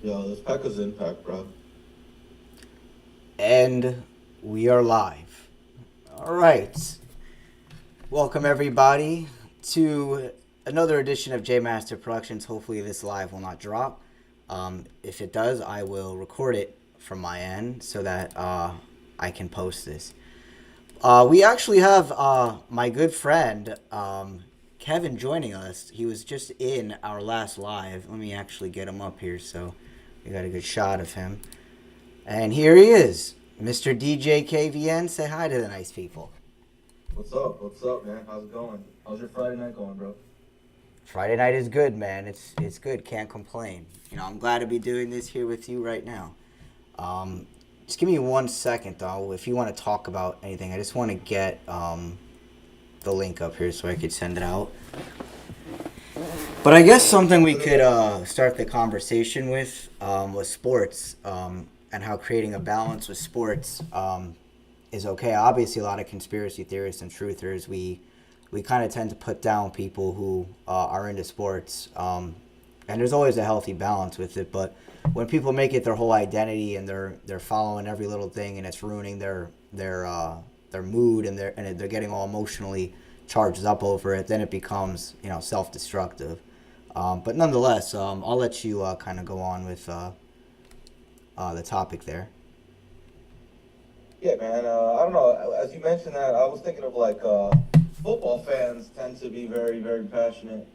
Yo, this Pekka's impact, bro. And we are live. All right. Welcome, everybody, to another edition of J Productions. Hopefully, this live will not drop. If it does, I will record it from my end so that I can post this. We actually have my good friend Kevin joining us. He was just in our last live. Let me actually get him up here so we got a good shot of him. And here he is, Mr. DJ KVN. Say hi to the nice people. What's up? What's up, man? How's it going? How's your Friday night going, bro? Friday night is good, man. It's good. Can't complain. I'm glad to be doing this here with you right now. Just give me 1 second, though. If you want to talk about anything, I just want to get the link up here so I could send it out. But I guess something we could start the conversation with was sports and how creating a balance with sports is okay. Obviously, a lot of conspiracy theorists and truthers, we kind of tend to put down people who are into sports. And there's always a healthy balance with it. But when people make it their whole identity and they're following every little thing and it's ruining their mood and they're getting all emotionally charged up over it, then it becomes self-destructive. But nonetheless, I'll let you kind of go on with the topic there. Yeah, man. I don't know. As you mentioned that, I was thinking of like football fans tend to be very, very passionate.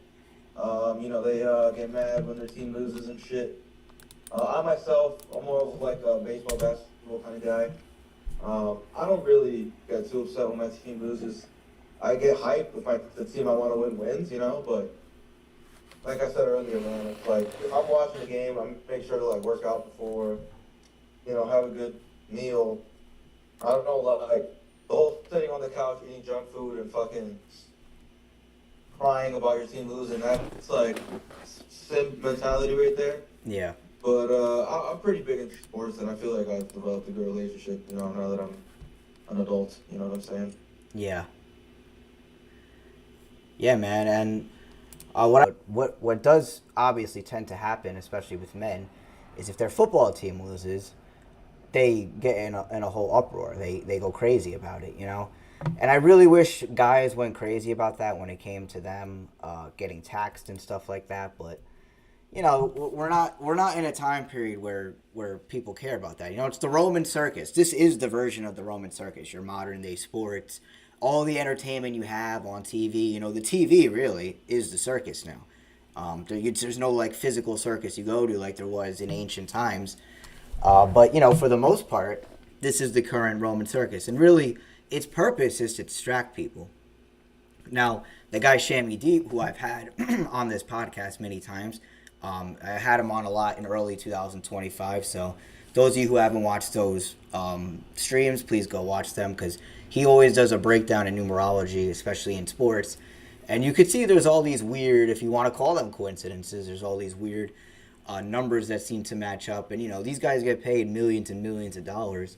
They get mad when their team loses and shit. I myself, I'm more of like a baseball, basketball kind of guy. I don't really get too upset when my team loses. I get hyped if the team I want to win wins, but like I said earlier, man, it's like if I'm watching a game, I make sure to like work out before, have a good meal. I don't know, like the whole sitting on the couch eating junk food and fucking crying about your team losing. That's like sim mentality right there. Yeah. But I'm pretty big into sports, and I feel like I've developed a good relationship. Now that I'm an adult. You know what I'm saying? Yeah. Yeah, man. And what does obviously tend to happen, especially with men, is if their football team loses, they get in a whole uproar. They go crazy about it. And I really wish guys went crazy about that when it came to them getting taxed and stuff like that. But we're not in a time period where people care about that. It's the Roman circus. This is the version of the Roman circus. Your modern day sports, all the entertainment you have on TV. The TV really is the circus now. There's no like physical circus you go to like there was in ancient times. But for the most part, this is the current Roman circus, and really, its purpose is to distract people. Now, the guy Shammy Deep, who I've had on this podcast many times, I had him on a lot in early 2025. So, those of you who haven't watched those streams, please go watch them because he always does a breakdown in numerology, especially in sports. And you could see there's all these weird, if you want to call them coincidences, there's all these weird numbers that seem to match up. And, these guys get paid millions and millions of dollars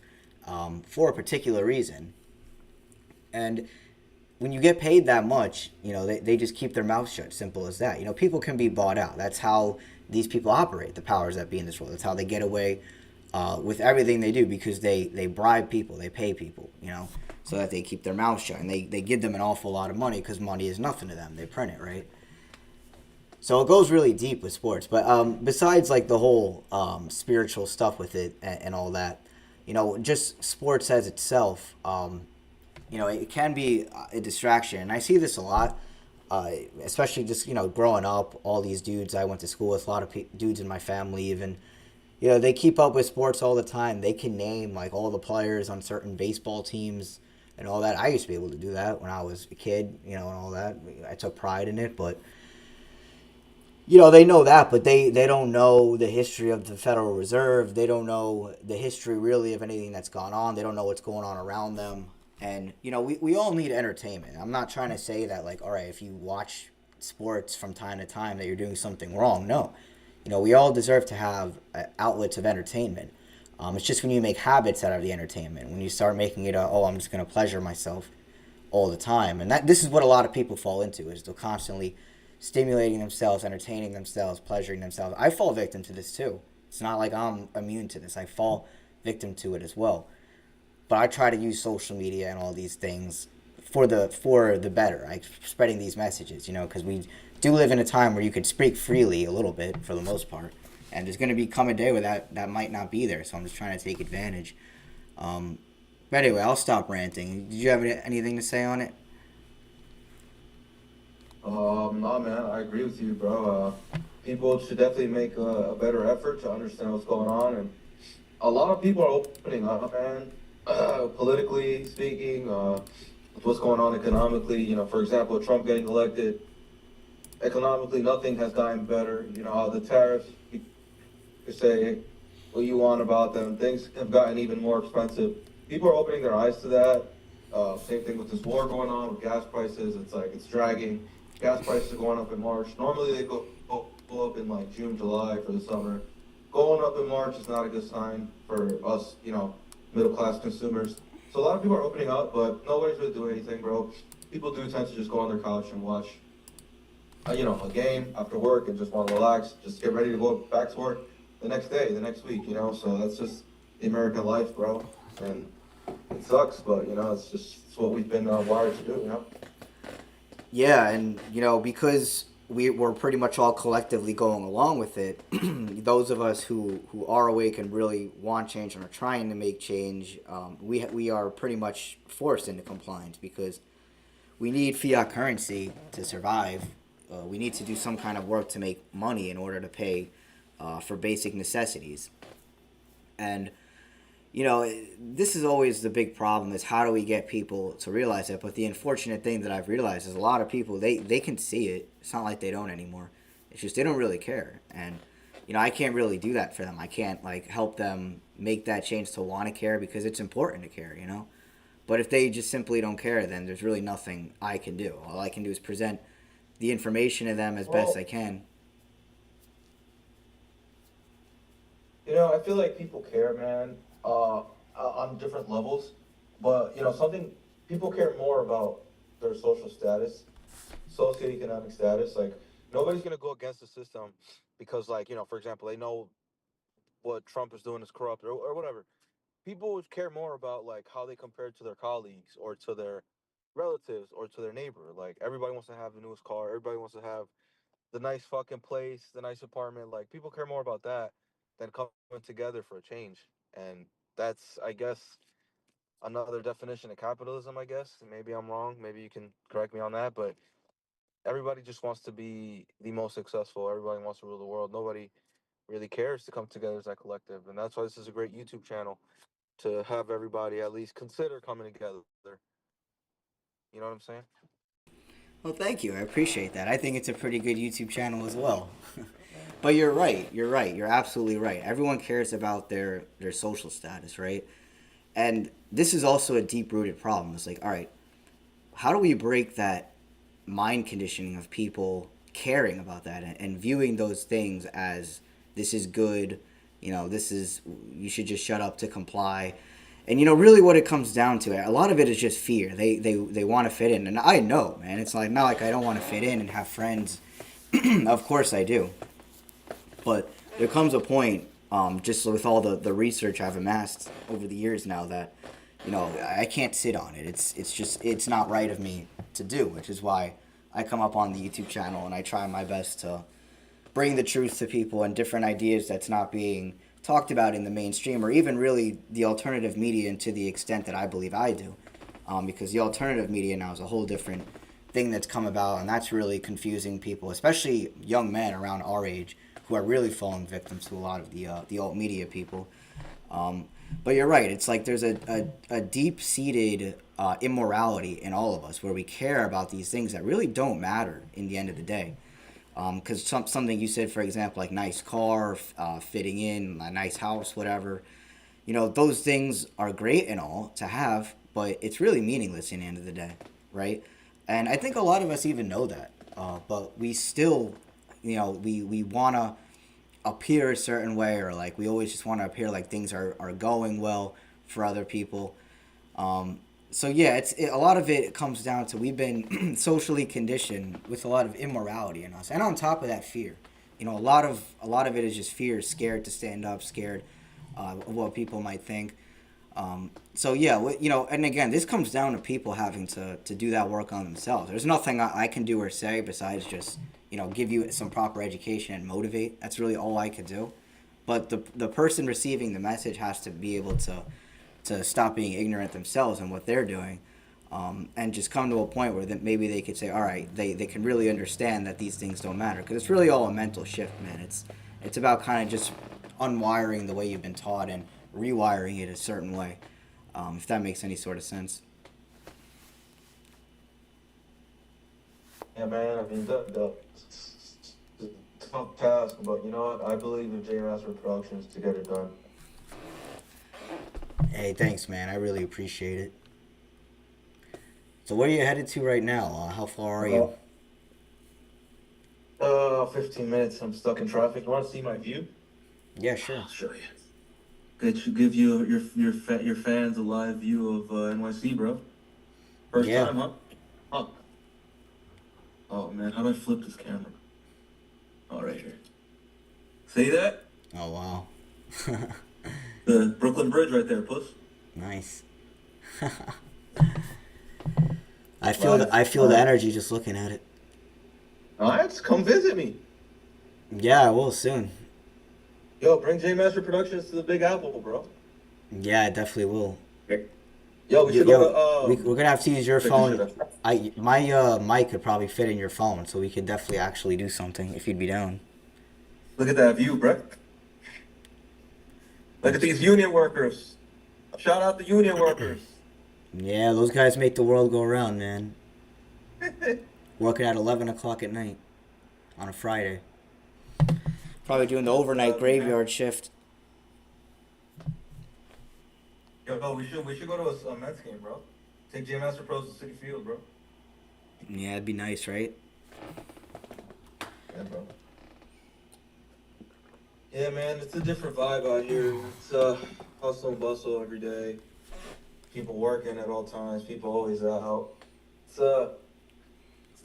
for a particular reason. And when you get paid that much, they just keep their mouth shut. Simple as that. People can be bought out. That's how these people operate, the powers that be in this world. That's how they get away with everything they do because they bribe people, they pay people, so that they keep their mouth shut. And they give them an awful lot of money because money is nothing to them. They print it, right? So it goes really deep with sports. But besides like the whole spiritual stuff with it and all that, just sports as itself, it can be a distraction. And I see this a lot, especially just, growing up, all these dudes I went to school with, a lot of dudes in my family even, they keep up with sports all the time. They can name like all the players on certain baseball teams and all that. I used to be able to do that when I was a kid, and all that. I took pride in it, but they know that, but they don't know the history of the Federal Reserve. They don't know the history really of anything that's gone on. They don't know what's going on around them. And, we all need entertainment. I'm not trying to say that, like, all right, if you watch sports from time to time that you're doing something wrong. No. We all deserve to have outlets of entertainment. It's just when you make habits out of the entertainment, when you start making it I'm just going to pleasure myself all the time. And this is what a lot of people fall into, is they're constantly stimulating themselves, entertaining themselves, pleasuring themselves. I fall victim to this too. It's not like I'm immune to this. I fall victim to it as well. But I try to use social media and all these things for the better. Like spreading these messages, because we do live in a time where you could speak freely a little bit for the most part, and there's going to come a day where that might not be there. So I'm just trying to take advantage. But anyway, I'll stop ranting. Did you have anything to say on it? No, man, I agree with you, bro. People should definitely make a better effort to understand what's going on, and a lot of people are opening up, man. Politically speaking, with what's going on economically. For example, Trump getting elected, economically nothing has gotten better. The tariffs, you could say what you want about them. Things have gotten even more expensive. People are opening their eyes to that. Same thing with this war going on with gas prices. It's like it's dragging. Gas prices are going up in March. Normally they go up in like June, July for the summer. Going up in March is not a good sign for us, middle class consumers. So a lot of people are opening up, but nobody's really doing anything, bro. People do tend to just go on their couch and watch, a game after work and just want to relax, just get ready to go back to work the next day, the next week. So that's just the American life, bro. And it sucks, but it's what we've been wired to do. Yeah, and because we're pretty much all collectively going along with it. Those of us who are awake and really want change and are trying to make change, we are pretty much forced into compliance because we need fiat currency to survive. We need to do some kind of work to make money in order to pay for basic necessities. And this is always the big problem is how do we get people to realize it. But the unfortunate thing that I've realized is a lot of people, they can see it. It's not like they don't anymore. It's just they don't really care. And I can't really do that for them. I can't help them make that change to want to care because it's important to care. But if they just simply don't care, then there's really nothing I can do. All I can do is present the information to them as best I Well, can. I feel like people care, man, on different levels. But, something people care more about their social status, socioeconomic status. Like, nobody's going to go against the system because, for example, they know what Trump is doing is corrupt or whatever. People would care more about, how they compare to their colleagues or to their relatives or to their neighbor. Like, everybody wants to have the newest car. Everybody wants to have the nice fucking place, the nice apartment. Like people care more about that than coming together for a change. And that's, I guess, another definition of capitalism. I guess maybe I'm wrong. Maybe you can correct me on that. But everybody just wants to be the most successful. Everybody wants to rule the world. Nobody really cares to come together as a collective. And that's why this is a great YouTube channel to have everybody at least consider coming together. You know what I'm saying? Well, thank you. I appreciate that. I think it's a pretty good YouTube channel as well. But you're right. You're right. You're absolutely right. Everyone cares about their social status, right? And this is also a deep rooted problem. It's like, all right, how do we break that mind conditioning of people caring about that and viewing those things as this is good, this is you should just shut up to comply. And really what it comes down to, a lot of it is just fear. They want to fit in, and I know, man. It's like not like I don't want to fit in and have friends. Of course I do, but there comes a point, just with all the research I've amassed over the years now that I can't sit on it. It's not right of me to do, which is why I come up on the YouTube channel and I try my best to bring the truth to people and different ideas that's not being talked about in the mainstream or even really the alternative media and to the extent that I believe I do. Because the alternative media now is a whole different thing that's come about, and that's really confusing people, especially young men around our age who are really falling victim to a lot of the alt media people. But you're right. It's like there's a deep-seated immorality in all of us where we care about these things that really don't matter in the end of the day. Because something you said, for example, like nice car, fitting in, a nice house, whatever, those things are great and all to have, but it's really meaningless in the end of the day, right? And I think a lot of us even know that, but we still, we want to appear a certain way, or we always just want to appear like things are going well for other people. So yeah, a lot of it comes down to we've been socially conditioned with a lot of immorality in us, and on top of that, fear. a lot of it is just fear, scared to stand up, scared of what people might think. So yeah, and again, this comes down to people having to do that work on themselves. There's nothing I can do or say besides just give you some proper education and motivate. That's really all I could do. But the person receiving the message has to be able to stop being ignorant themselves and what they're doing, and just come to a point where that maybe they could say, all right, they can really understand that these things don't matter, because it's really all a mental shift, man. It's about kind of just unwiring the way you've been taught and rewiring it a certain way, if that makes any sort of sense. Yeah, man. I mean, it's a tough task, but you know what? I believe in J Master Productions to get it done. Hey, thanks, man. I really appreciate it. So where are you headed to right now? How far are you? 15 minutes. I'm stuck in traffic. You want to see my view? Yeah, sure. I'll show you. Give you your fans a live view of NYC, bro. First Yeah. time, huh? Huh. Oh man, how do I flip this camera? Oh, right here. See that? Oh, wow. The Brooklyn Bridge right there, puss. Nice. I feel the energy just looking at it. Alright, come visit me. Yeah, I will soon. Yo, bring J Master Productions to the Big Apple, bro. Yeah, I definitely will. Yo, we should Yo, go to we're gonna have to use your check this shit phone. out. My mic could probably fit in your phone, so we could definitely actually do something if you'd be down. Look at that view, bro. Look at these union workers. Shout out the union workers. Yeah, those guys make the world go around, man. Working at 11 o'clock at night on a Friday. Probably doing the overnight graveyard shift. Yo, we should go to a Mets game, bro. Take J Master Pros to City Field, bro. Yeah, it'd be nice, right? Yeah, bro. Yeah, man, it's a different vibe out here. It's hustle and bustle every day. People working at all times. People always out. It's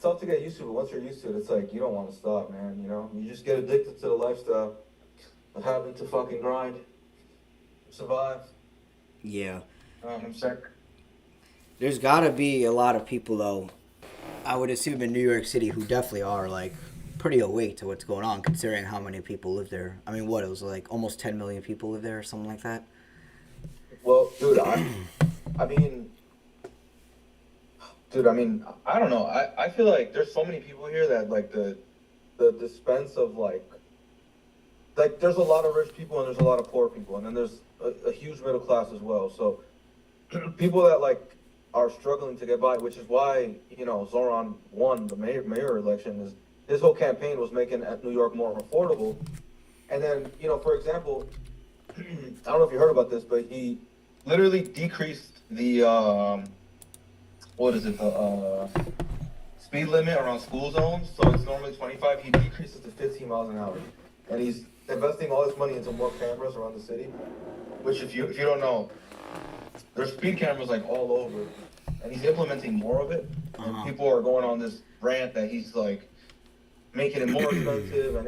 tough to get used to, but once you're used to it, it's like you don't want to stop, man. You know, you just get addicted to the lifestyle of having to fucking grind, survive. Yeah. I'm sick. There's gotta be a lot of people, though, I would assume in New York City, who definitely are, like, pretty awake to what's going on, considering how many people live there. I mean, what, it was like almost 10 million people live there or something like that? Well, dude, I mean, dude, I mean, I don't know. I feel like there's so many people here that like the dispense of like there's a lot of rich people and there's a lot of poor people and then there's a huge middle class as well. So people that like are struggling to get by, which is why Zoran won the mayor election. Is his whole campaign was making New York more affordable. And then for example, I don't know if you heard about this, but he literally decreased the what is it the speed limit around school zones. So it's normally 25. He decreased it to 15 miles an hour, and he's investing all his money into more cameras around the city. Which, if you don't know, there's speed cameras like all over, and he's implementing more of it. And people are going on this rant that he's like making it more expensive, and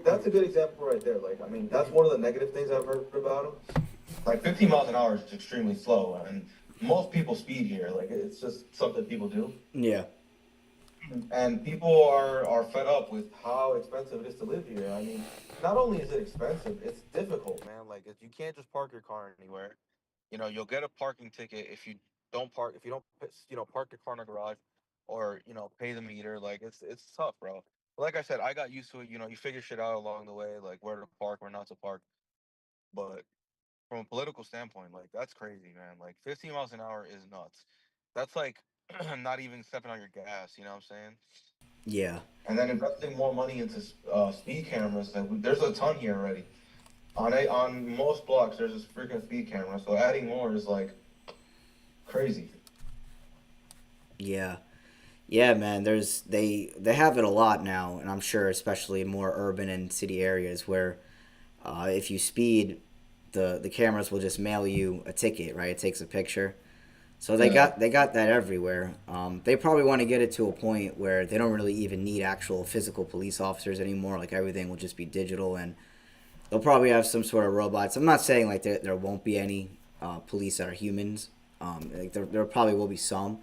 that's a good example right there. Like, I mean, that's one of the negative things I've heard about him. Like 15 miles an hour is extremely slow, and most people speed here. Like, it's just something people do. Yeah. And people are fed up with how expensive it is to live here. I mean, not only is it expensive, it's difficult, man. Like, if you can't just park your car anywhere, you'll get a parking ticket if you don't park your car in a garage, or pay the meter. Like, it's tough, bro. But like I said, I got used to it. You figure shit out along the way, like where to park, where not to park. But from a political standpoint, like that's crazy, man. Like 15 miles an hour is nuts. That's like not even stepping on your gas. You know what I'm saying? Yeah. And then investing more money into speed cameras. There's a ton here already. On most blocks, there's this freaking speed camera. So adding more is like crazy. Yeah. Yeah, man, they have it a lot now, and I'm sure especially in more urban and city areas where if you speed, the cameras will just mail you a ticket, right? It takes a picture. So Yeah. they got that everywhere. They probably want to get it to a point where they don't really even need actual physical police officers anymore. Like everything will just be digital, and they'll probably have some sort of robots. I'm not saying like there won't be any police that are humans. Like there probably will be some,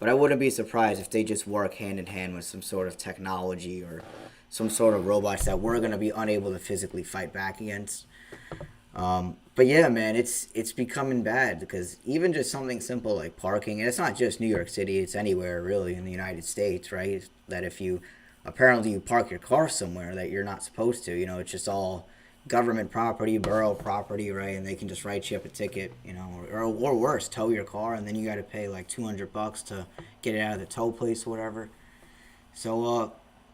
but I wouldn't be surprised if they just work hand in hand with some sort of technology or some sort of robots that we're gonna be unable to physically fight back against. But yeah, man, it's becoming bad because even just something simple like parking, and it's not just New York City; it's anywhere really in the United States, right? That if you apparently you park your car somewhere that you're not supposed to, it's just all government property, borough property, right? And they can just write you up a ticket, or worse, tow your car, and then you got to pay like $200 to get it out of the tow place or whatever. So,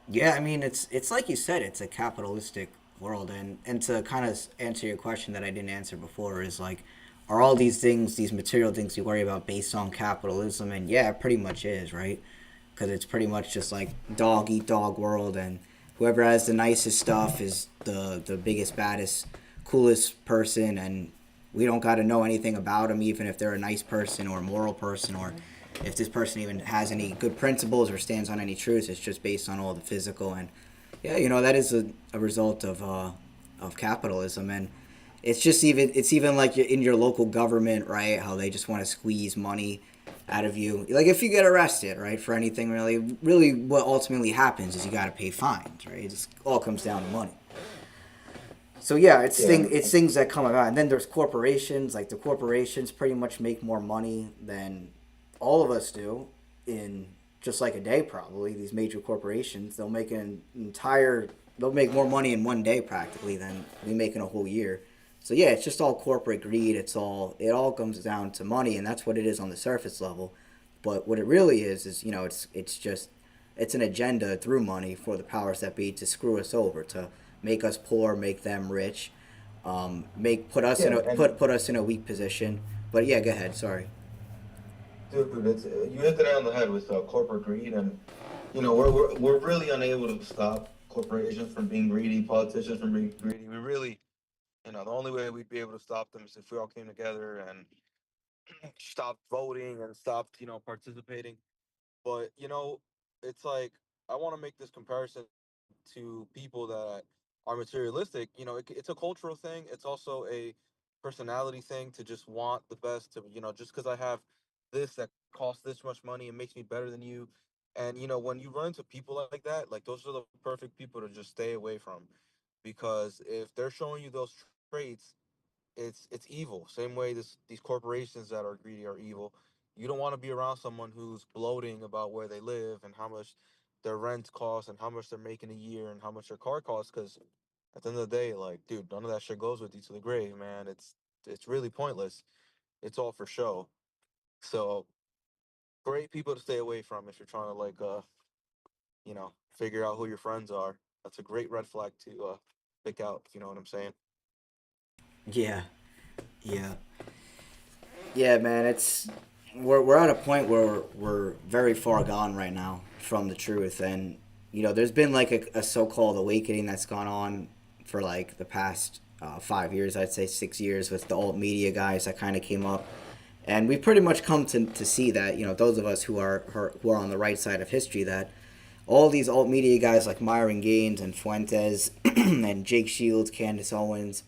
yeah, I mean, it's like you said, it's a capitalistic world, and to kind of answer your question that I didn't answer before is like, are all these things, these material things you worry about, based on capitalism? And yeah, it pretty much is, right? Because it's pretty much just like dog eat dog world, and whoever has the nicest stuff is the biggest, baddest, coolest person, and we don't got to know anything about them, even if they're a nice person or a moral person, or if this person even has any good principles or stands on any truths. It's just based on all the physical. And yeah, that is a result of capitalism. And it's even like in your local government, right? How they just want to squeeze money out of you. Like if you get arrested, right, for anything really, what ultimately happens is you got to pay fines, right? It just all comes down to money. So yeah, Yeah. it's things that come about, and then there's corporations. Like the corporations pretty much make more money than all of us do in just like a day. Probably these major corporations, they'll make more money in one day practically than we make in a whole year. So yeah, it's just all corporate greed. It all comes down to money, and that's what it is on the surface level. But what it really is it's an agenda through money for the powers that be to screw us over, to make us poor, make them rich, make Yeah. And put us in a weak position. But yeah, go ahead. Sorry. dude, you hit the nail on the head with corporate greed, and we're really unable to stop corporations from being greedy, politicians from being greedy. We really, the only way we'd be able to stop them is if we all came together and stopped voting and stopped, participating. But it's like I want to make this comparison to people that are materialistic. It's a cultural thing. It's also a personality thing to just want the best. To just because I have this that costs this much money, it makes me better than you. And when you run into people like that, like those are the perfect people to just stay away from, because if they're showing you those traits, it's evil. Same way these corporations that are greedy are evil. You don't want to be around someone who's bloating about where they live and how much their rent costs and how much they're making a year and how much their car costs. Because at the end of the day, like, dude, none of that shit goes with you to the grave, man. It's really pointless. It's all for show. So great people to stay away from if you're trying to like figure out who your friends are. That's a great red flag to pick out. If you know what I'm saying. Yeah, yeah, yeah, man. We're at a point where we're very far gone right now from the truth, and there's been like a so-called awakening that's gone on for like the past 5 years, I'd say 6 years, with the alt media guys that kind of came up, and we've pretty much come to see that those of us who are on the right side of history, that all these alt media guys like Myron Gaines and Fuentes and Jake Shields, Candace Owens,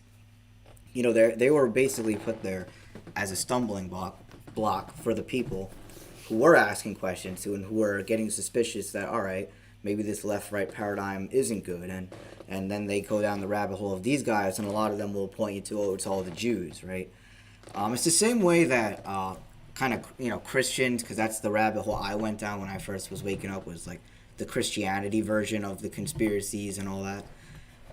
they were basically put there as a stumbling block for the people who were asking questions to and who were getting suspicious that, all right, maybe this left right paradigm isn't good, and then they go down the rabbit hole of these guys, and a lot of them will point you to, oh, it's all the Jews, right? It's the same way that kind of Christians, because that's the rabbit hole I went down when I first was waking up, was like the Christianity version of the conspiracies and all that,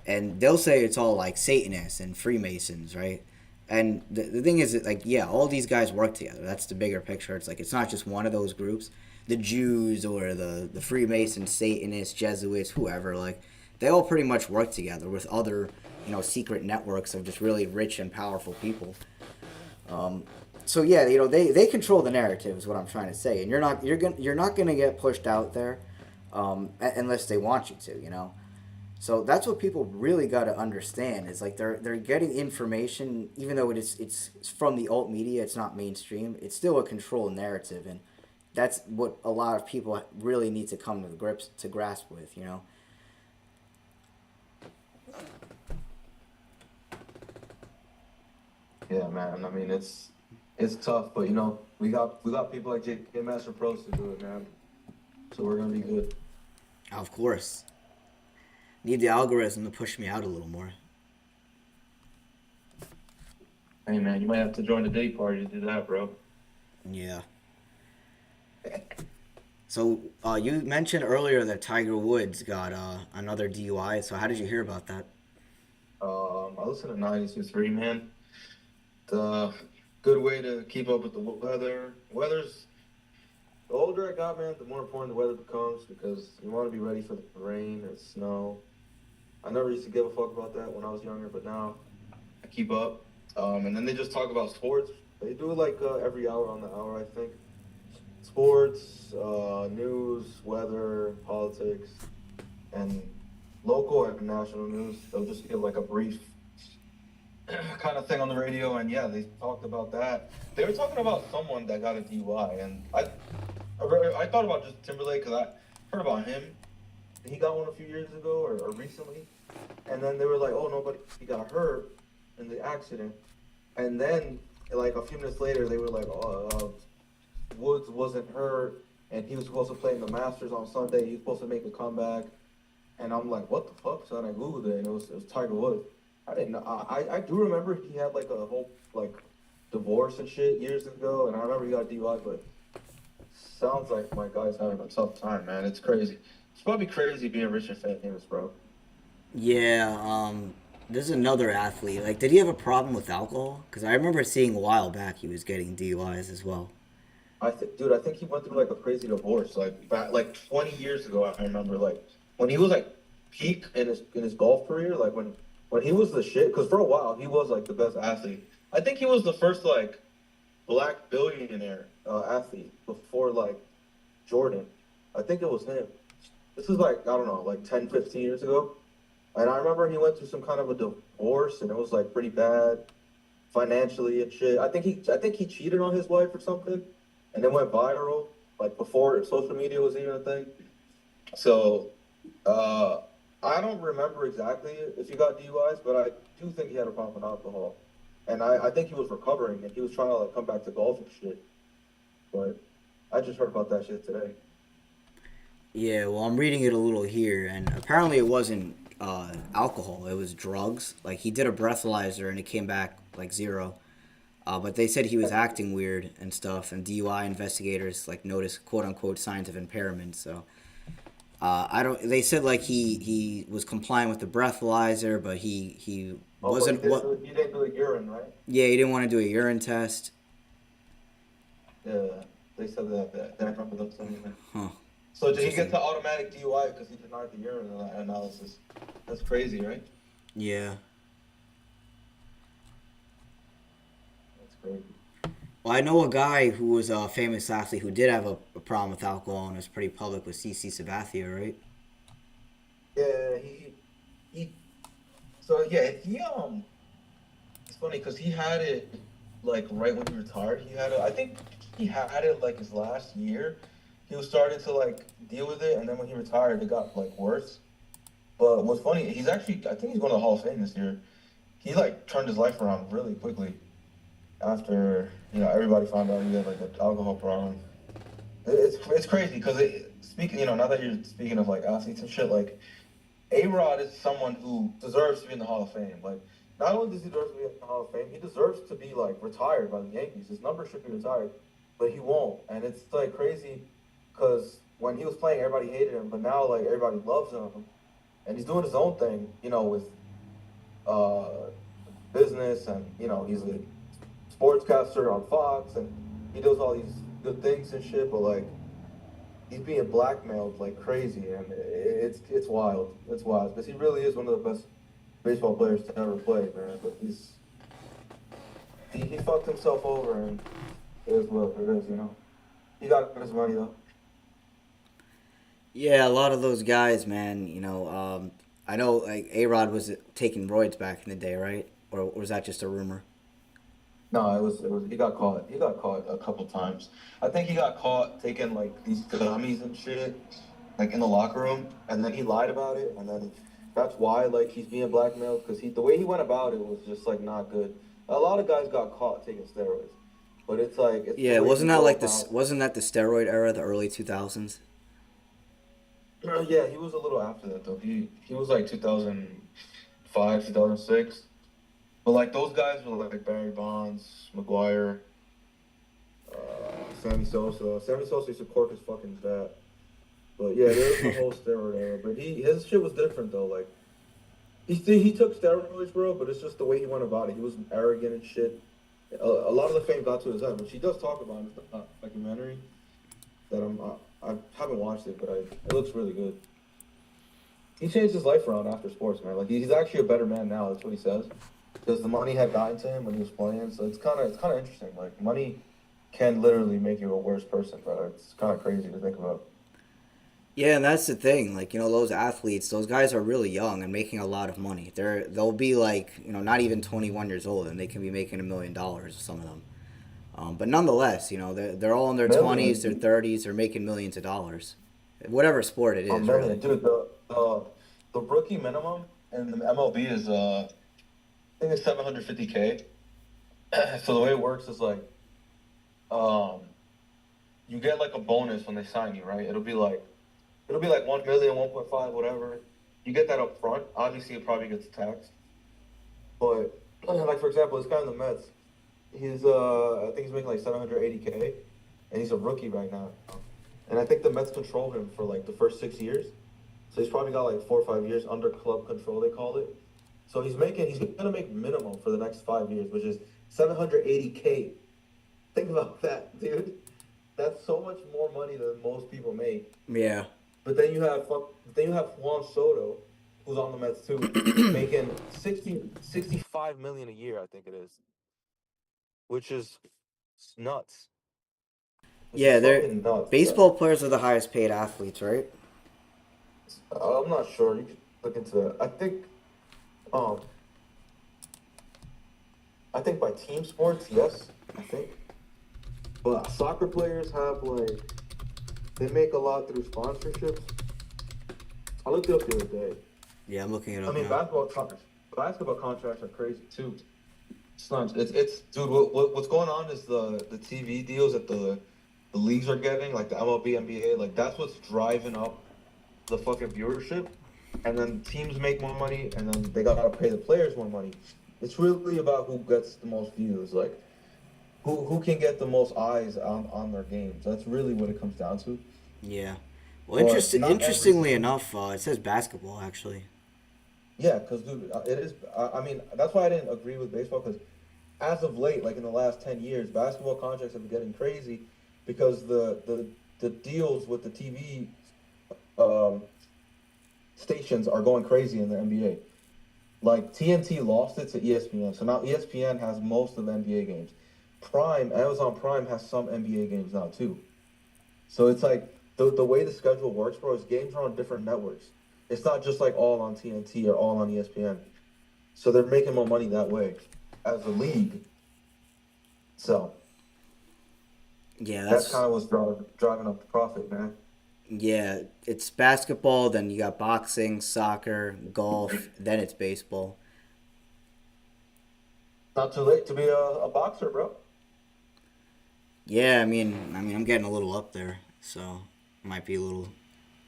and they'll say it's all like Satanists and Freemasons, right? And the thing is that, like, yeah, all these guys work together. That's the bigger picture. It's like it's not just one of those groups, the Jews or the Freemasons, Satanists, Jesuits, whoever. Like, they all pretty much work together with other secret networks of just really rich and powerful people. So yeah, they control the narrative is what I'm trying to say, and you're not gonna get pushed out there unless they want you to. So that's what people really got to understand is like they're getting information even though it's from the alt media, it's not mainstream. It's still a controlled narrative, and that's what a lot of people really need to come to the grips to grasp with. You know. Yeah, man. I mean, it's tough, but you know, we got people like jmasterpros to do it, man. So we're gonna be good. Of course. Need the algorithm to push me out a little more. Hey, man, you might have to join the day party to do that, bro. Yeah. So you mentioned earlier that Tiger Woods got another DUI. So how did you hear about that? I listen to 92.3, man. The good way to keep up with the weather. Weather's the older I got, man, the more important the weather becomes because you want to be ready for the rain or snow. I never used to give a fuck about that when I was younger, but now I keep up. And then they just talk about sports. They do it like every hour on the hour, I think. Sports, news, weather, politics, and local and national news. They'll just give like a brief kind of thing on the radio, and yeah, they talked about that. They were talking about someone that got a DUI, and I thought about just Timberlake because I heard about him. He got one a few years ago or recently, and then they were like, "Oh, nobody he got hurt in the accident," and then like a few minutes later, they were like, "Oh, Woods wasn't hurt, and he was supposed to play in the Masters on Sunday. He was supposed to make a comeback." And I'm like, "What the fuck?" So then I googled it, and it was Tiger Woods. I didn't know. I do remember he had like a whole like divorce and shit years ago, and I remember he got DUI, but sounds like my guy's having a tough time, man. It's crazy. It's probably crazy being rich and famous, bro. Yeah. There's another athlete. Like, did he have a problem with alcohol? Because I remember seeing a while back he was getting DUIs as well. Dude, I think he went through like a crazy divorce, like back like 20 years ago. I remember like when he was like peak in his golf career, like when he was the shit. Because for a while he was like the best athlete. I think he was the first like black billionaire athlete before like Jordan. I think it was him. This is like I don't know, like 10, 15 years ago. And I remember he went through some kind of a divorce, and it was like pretty bad financially and shit. I think he cheated on his wife or something, and then went viral like before social media was even a thing. So uh, I don't remember exactly if he got DUIs, but I do think he had a problem with alcohol, and I think he was recovering and he was trying to like come back to golf and shit. But I just heard about that shit today. Yeah, well, I'm reading it a little here, and apparently it wasn't alcohol; it was drugs. Like he did a breathalyzer, and it came back like zero. But they said he was acting weird and stuff, and DUI investigators like noticed quote unquote signs of impairment. So I don't. They said like he was complying with the breathalyzer, but he Oh, but wasn't. What? he didn't do a urine, right? Yeah, he didn't want to do a urine test. Yeah, they said that. I remember them saying that. Huh. So did he get Interesting. to automatic DUI because he denied the urine analysis? That's crazy, right? Yeah. That's crazy. Well, I know a guy who was a famous athlete who did have a problem with alcohol and was pretty public with CC Sabathia, right? Yeah, he. So yeah, It's funny because he had it like right when he retired. I think he had it like his last year. He was starting to like deal with it, and then when he retired, it got like worse. But what's funny, I think he's going to the Hall of Fame this year. He like turned his life around really quickly after everybody found out he had like an alcohol problem. It's crazy because speaking, now that you're speaking of like athletes and shit, like A-Rod is someone who deserves to be in the Hall of Fame. Like, not only does he deserve to be in the Hall of Fame, he deserves to be like retired by the Yankees. His number should be retired, but he won't. And it's like crazy because when he was playing, everybody hated him, but now like everybody loves him, and he's doing his own thing, with uh, business, and he's a sportscaster on Fox, and he does all these good things and shit. But like, he's being blackmailed like crazy, and it's wild. It's wild because he really is one of the best baseball players to ever play, man. But he fucked himself over, and it is what it is. He got his money though. Yeah, a lot of those guys, man. I know like A Rod was taking roids back in the day, right? Or was that just a rumor? No, it was he got caught. He got caught a couple times. I think he got caught taking like these gummies and shit, like in the locker room, and then he lied about it, and then that's why like he's being blackmailed because the way he went about it was just like not good. A lot of guys got caught taking steroids, but it's like it's the Yeah, way wasn't you that go like this? about. Wasn't that the steroid era, the early 2000s? Yeah, he was a little after that though. He was like 2005, 2006. But like those guys were like Barry Bonds, McGuire, Sammy Sosa. Sammy Sosa used to cork his fucking bat. But yeah, there was the whole steroid era. But his shit was different though. Like he took steroids, bro. But it's just the way he went about it. He was arrogant and shit. A lot of the fame got to his head, which he does talk about in the documentary. That I haven't watched it, but it looks really good. He changed his life around after sports, man. Like he's actually a better man now. That's what he says. Because the money had gotten to him when he was playing. So it's kind of interesting. Like money can literally make you a worse person, bro. It's kind of crazy to think about. Yeah, and that's the thing. Like, those athletes, those guys are really young and making a lot of money. They'll be like, not even 21 years old, and they can be making $1 million, some of them. But nonetheless, they're all in their 20s, their Million, 30s, they're making millions of dollars. Whatever sport it a is, million, really. dude. The rookie minimum in the MLB is I think it's 750K. So the way it works is like um you get like a bonus when they sign you, right? It'll be like 1 million, 1.5, whatever. You get that up front. Obviously, it probably gets taxed. But like for example, this guy in the Mets, I think he's making like 780K, and he's a rookie right now. And I think the Mets control him for like the first 6 years. So he's probably got like 4 or 5 years under club control, they call it. So he's gonna make minimum for the next 5 years, which is 780K. Think about that, dude. That's so much more money than most people make. Yeah. But then you have Juan Soto, who's on the Mets too, making 65 million a year, I think it is, which is nuts. Which is Yeah, fucking nuts, bro. baseball players are the highest paid athletes, right? I'm not sure. You could look into that. Um I think by team sports, yes, I think. But soccer players have like they make a lot through sponsorships. I looked it up the other day. Yeah, I'm looking it I up mean, now. basketball contracts are crazy too. It's not. It's dude. What's going on is the TV deals that the leagues are getting, like the MLB, NBA. Like that's what's driving up the fucking viewership, and then teams make more money, and then they gotta pay the players more money. It's really about who gets the most views, like who can get the most eyes on their games. That's really what it comes down to. Yeah. Well, But not every interestingly single enough, it says basketball, actually. yeah, because dude, it is. I mean, that's why I didn't agree with baseball because as of late, like in the last 10 years, basketball contracts have been getting crazy because the deals with the TV um, stations are going crazy in the NBA. Like TNT lost it to ESPN, so now ESPN has most of the NBA games. Amazon Prime has some NBA games now too. So it's like the way the schedule works, bro, is games are on different networks. It's not just like all on TNT or all on ESPN. So they're making more money that way as a league. So Yeah, that's that's kind of what's driving up the profit, man. yeah. It's basketball, then you got boxing, soccer, golf, then it's baseball. Not too late to be a boxer, bro. Yeah, I'm getting a little up there, so might be a little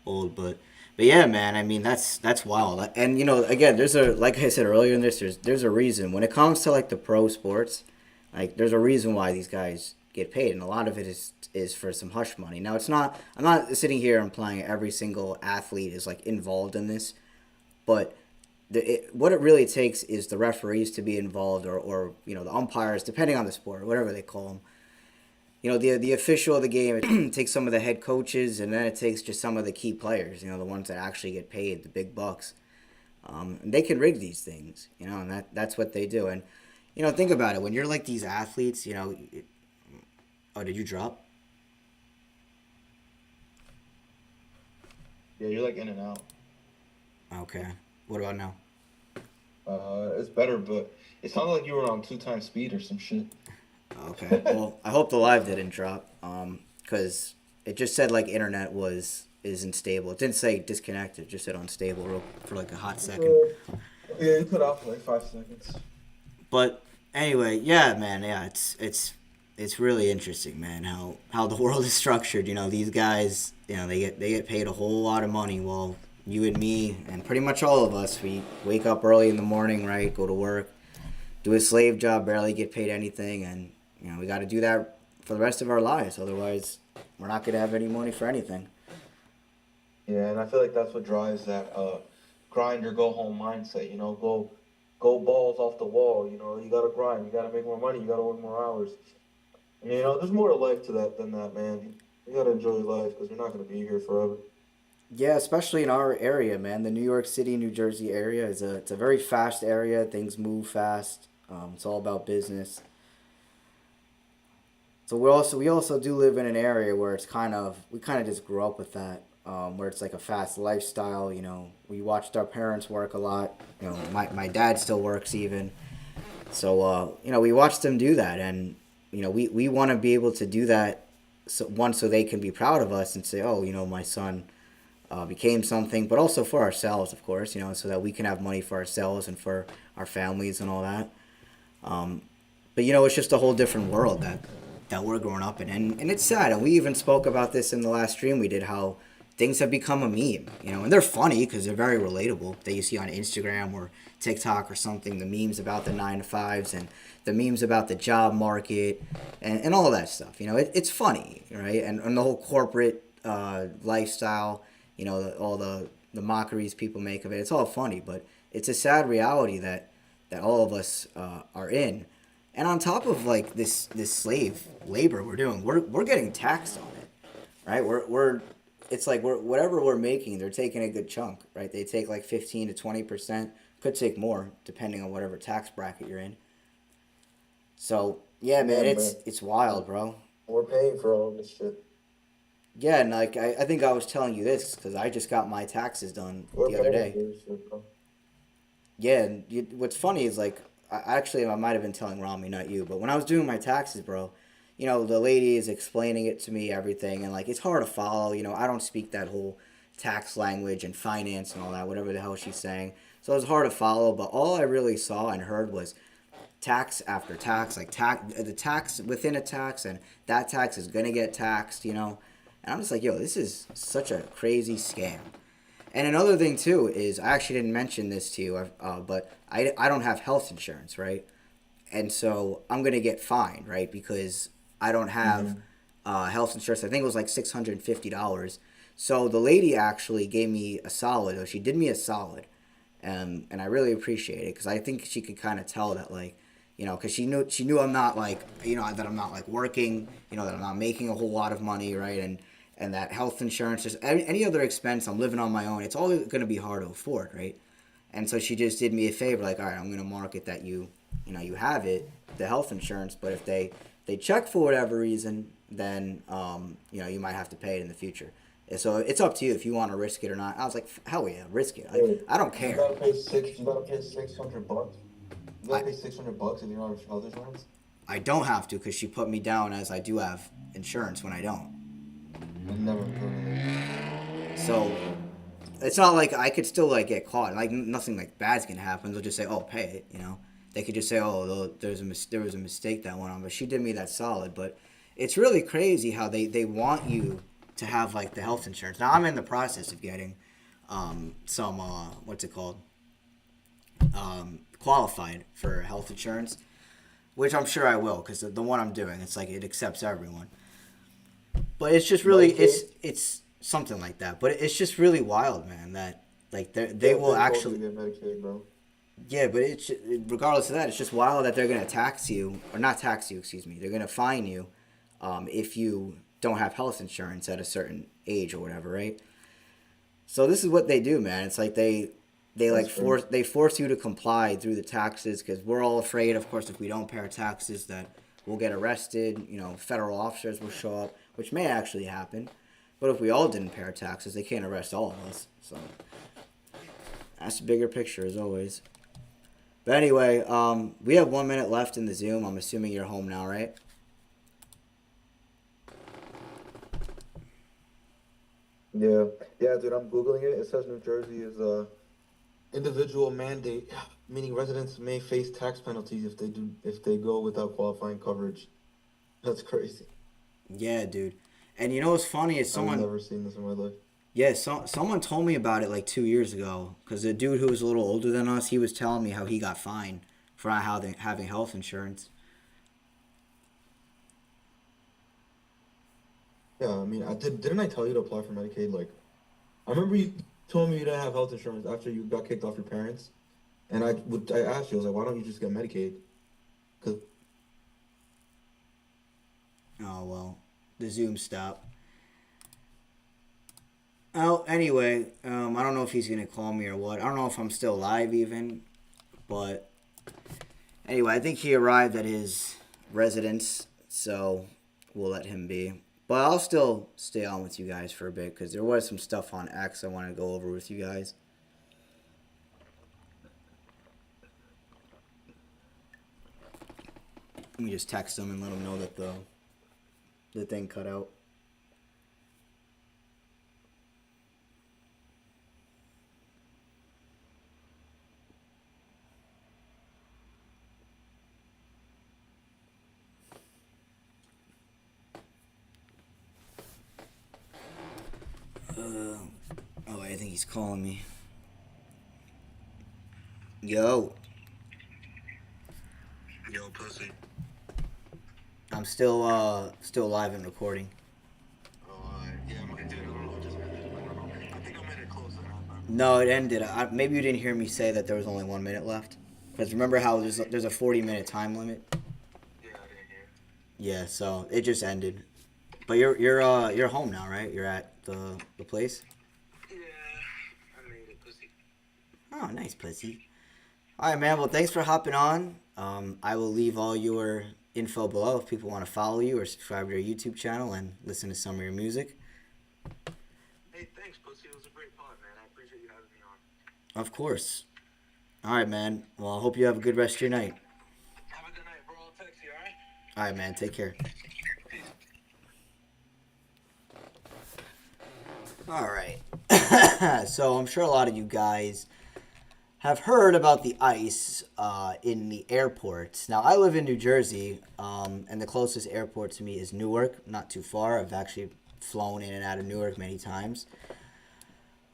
old, but yeah, man. That's wild. And again, there's a like I said earlier in this, there's a reason when it comes to like the pro sports, like there's a reason why these guys get paid, and a lot of it is for some hush money. Now, it's not. I'm not sitting here implying every single athlete is like involved in this, but what it really takes is the referees to be involved, or the umpires, depending on the sport, whatever they call them. The official of the game. It takes some of the head coaches, and then it takes just some of the key players. The ones that actually get paid the big bucks. And they can rig these things. And that's what they do. And think about it. When you're like these athletes, oh, did you drop? Yeah, you're like in and out. Okay. What about now? It's better, but it sounded like you were on 2 times speed or some shit. Okay. Well, I hope the live didn't drop. Because it just said like internet is unstable. It didn't say disconnected. It just said unstable for like a hot second. Yeah, you cut off for like 5 seconds. But anyway, yeah, man, yeah, it's really interesting, man, how the world is structured. You know, these guys, you know, they get paid a whole lot of money, while you and me and pretty much all of us, we wake up early in the morning, right, go to work, do a slave job, barely get paid anything, and you know we got to do that for the rest of our lives. Otherwise, we're not gonna have any money for anything. Yeah, and I feel like that's what drives that grind or go home mindset. Go balls off the wall. You gotta grind. You gotta make more money. You gotta work more hours. And, there's more to life to that than that, man. You gotta enjoy life because you're not gonna be here forever. Yeah, especially in our area, man. The New York City, New Jersey area is it's a very fast area. Things move fast. It's all about business. So we also do live in an area where it's we kind of just grew up with that, where it's like a fast lifestyle. You know, we watched our parents work a lot. You know, my dad still works even. So you know, we watched them do that, and you know, we want to be able to do that. So one, so they can be proud of us and say, oh, you know, my son became something, but also for ourselves, of course. You know, so that we can have money for ourselves and for our families and all that. Um, but you know, it's just a whole different world that we're growing up in, and it's sad. And we even spoke about this in the last stream we did, how things have become a meme, you know, and they're funny because they're very relatable. That you see on Instagram or TikTok or something, the memes about the 9 to 5s and the memes about the job market and all that stuff. You know, it's funny, right? And the whole corporate lifestyle, you know, all the mockeries people make of it. It's all funny, but it's a sad reality that all of us are in. And on top of like this slave labor we're doing, we're getting taxed on it, right? We're it's like whatever we're making, they're taking a good chunk, right? They take like 15 to 20%, could take more depending on whatever tax bracket you're in. So yeah, Yeah, man, man. it's wild, bro. We're paying for all this shit. Yeah, and like I think I was telling you this because I just got my taxes done We're the other paying day. for this shit, bro. Yeah, and what's funny is like I might have been telling Rami, not you, but when I was doing my taxes, bro, you know the lady is explaining it to me everything, and like it's hard to follow. You know, I don't speak that whole tax language and finance and all that, whatever the hell she's saying. So it was hard to follow, but all I really saw and heard was tax after tax, like the tax within a tax, and that tax is gonna get taxed. You know, and I'm just like, yo, this is such a crazy scam. And another thing too is I actually didn't mention this to you, but I don't have health insurance, right? And so I'm gonna get fined, right? Because I don't have Mm-hmm. health insurance. I think it was like $650. So the lady actually gave me a solid, or she did me a solid, and I really appreciate it because I think she could kind of tell that like, you know, because she knew I'm not like, you know, that I'm not like working, you know, that I'm not making a whole lot of money, right? And that health insurance, just any other expense, I'm living on my own. It's all going to be hard to afford, right? And so she just did me a favor, like, all right, I'm going to mark it that you know, you have it, the health insurance, but if they check for whatever reason, then you know, you might have to pay it in the future. So it's up to you if you want to risk it or not. I was like, hell yeah, risk it. Hey, I don't you care. gotta pay six. You gotta pay $600. You I gotta pay $600 if you don't have health insurance. I don't have to because she put me down as I do have insurance when I don't. I never heard of that. So it's not like I could still like get caught. Like nothing like bad's gonna happen. They'll just say, "Oh, pay it." You know, they could just say, "Oh, there was a mistake that went on," but she did me that solid. But it's really crazy how they want you to have like the health insurance. Now I'm in the process of getting some what's it called, qualified for health insurance, which I'm sure I will because the one I'm doing, it's like it accepts everyone. But it's just really Medicaid? it's something like that. But it's just really wild, man. That like they Yeah, will they told you actually, to get Medicaid, bro. yeah. But it's regardless of that, it's just wild that they're gonna tax you or not tax you. Excuse me. They're gonna fine you if you don't have health insurance at a certain age or whatever, right? So this is what they do, man. It's like they That's like crazy. force you to comply through the taxes because we're all afraid, of course, if we don't pay our taxes that we'll get arrested. You know, federal officers will show up, which may actually happen. But if we all didn't pay our taxes, they can't arrest all of us. So That's the bigger picture as always. But anyway, we have 1 minute left in the Zoom. I'm assuming you're home now, right? Yeah, yeah, dude. I'm googling it. It says New Jersey is a individual mandate, meaning residents may face tax penalties if they go without qualifying coverage. That's crazy. Yeah, dude. And you know what's funny is I've someone, never seen this in my life. yeah, someone told me about it like 2 years ago. Because the dude who was a little older than us, he was telling me how he got fined for not having health insurance. Yeah, I mean, didn't I tell you to apply for Medicaid? Like, I remember you told me you didn't have health insurance after you got kicked off your parents, and I asked you, I was like, why don't you just get Medicaid? Cause Oh well, the Zoom stopped. Oh, anyway, I don't know if he's gonna call me or what. I don't know if I'm still live even, but anyway, I think he arrived at his residence, so we'll let him be. But I'll still stay on with you guys for a bit because there was some stuff on X I want to go over with you guys. Let me just text them and let them know that the thing cut out. Oh, I think he's calling me. Yo, yo, pussy. I'm still live and recording. Oh, yeah, my dude. I don't know. I think I made it close enough. No, it ended. Maybe you didn't hear me say that there was only 1 minute left. Because remember how there's a 40-minute time limit. Yeah, I didn't hear. Yeah, so it just ended. But you're home now, right? You're at the place. Yeah, I made it, pussy. Oh, nice, pussy. All right, man. Well, thanks for hopping on. I will leave all your info below if people want to follow you or subscribe to your YouTube channel and listen to some of your music. Hey, thanks, pussy. It was a great pod, man. I appreciate you having me on. Of course. All right, man. Well, I hope you have a good rest of your night. Have a good night, bro. I'll text you, alright? All right, man. Take care. All right. So I'm sure a lot of you guys have heard about the ice in the airports. Now, I live in New Jersey, and the closest airport to me is Newark, not too far. I've actually flown in and out of Newark many times.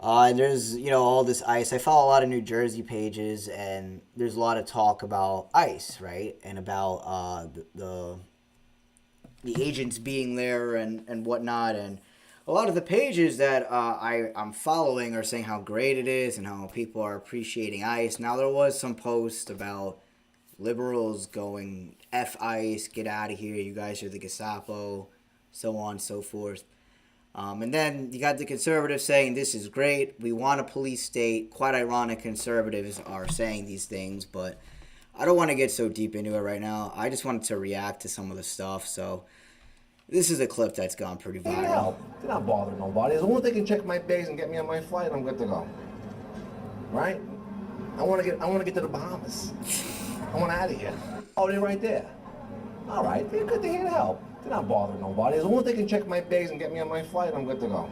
And there's, all this ice. I follow a lot of New Jersey pages, and there's a lot of talk about ice, right? And about the agents being there and whatnot. And a lot of the pages that I'm following are saying how great it is and how people are appreciating ice. Now, there was some post about liberals going, F ice, get out of here, you guys are the Gestapo, so on and so forth. And then you got the conservatives saying this is great, we want a police state. Quite ironic conservatives are saying these things, but I don't want to get so deep into it right now. I just wanted to react to some of the stuff, so this is a clip that's gone pretty viral. They're not bothering nobody. As long as they can check my bags and get me on my flight, I'm good to go. Right? I want to get to the Bahamas. I want out of here. Oh, they're right there. All right, they're good to hear the help. They're not bothering nobody. As long as they can check my bags and get me on my flight, I'm good to go.